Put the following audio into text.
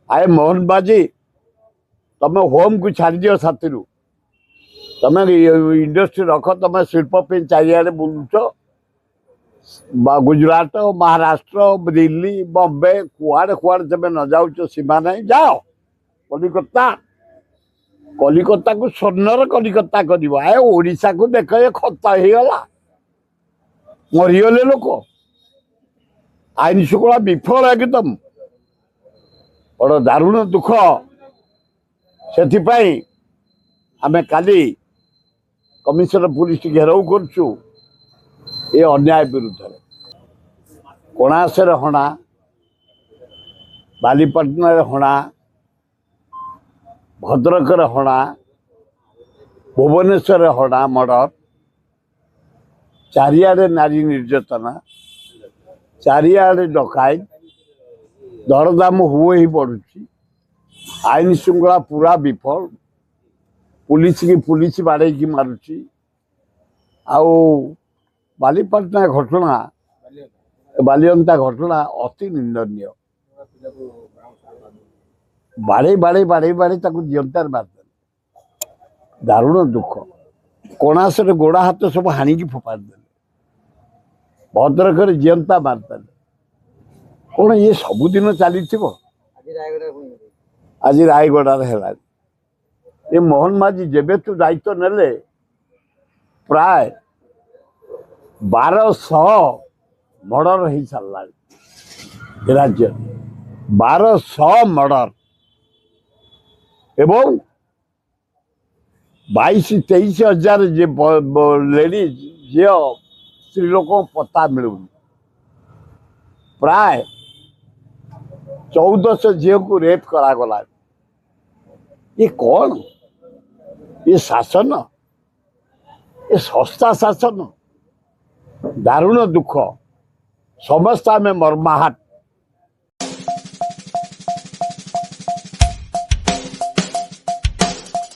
आए मोहन बाजी तुम होम को छाड़ दियो साथी तुम इंडस्ट्री रख तुम शिल्प चारिड़े बुलुच गुजरात महाराष्ट्र दिल्ली बॉम्बे कुआड़े कुआड़े तुम न जाऊ सीमा नहीं जाओ कलिकता कलिकता को स्वर्णर कलिकता कर आए ओडिशा को देख ये खता होगा मरीगले लोक आईन शुक्ला विफल एकदम बड़ दारुण दुख से आम काली कमिशनर पुलिस घेराव करछु ये अन्याय विरुद्ध कोणासर हणा बालीपटना हणा भद्रकर हणा भुवनेश्वर हणा मर्डर चारिआडे नारी निर्यातना चारिआडे डकायत दरदाम हुए ही बढ़ुची आईन श्रृंखला पूरा विफल पुलिस की पुलिस बाड़े की मारुची आउ बालीपटना घटना बालियंता घटना अति निंदनीय बाड़े बाड़े बाड़े बाड़े जीवंतार मारदे दारुण दुख कोणासर गोड़ा हाथ सब हाणिकी फोपाड़ी भद्रक जीवंता मारदे कौन ये सबुदिन चली आज रायगड़ार है ये मोहन माझी जेबे तू दायित्व नेले प्राय 1200 मर्डर हो सारा राज्य 1200 मर्डर एवं 22-23 हजार लेडीज झील स्त्री लोक पता मिलू प्राय 1400 झील को रेप करागला ये कौन ये शासन ये सस्ता शासन दारुण दुख समस्त आम मर्माहत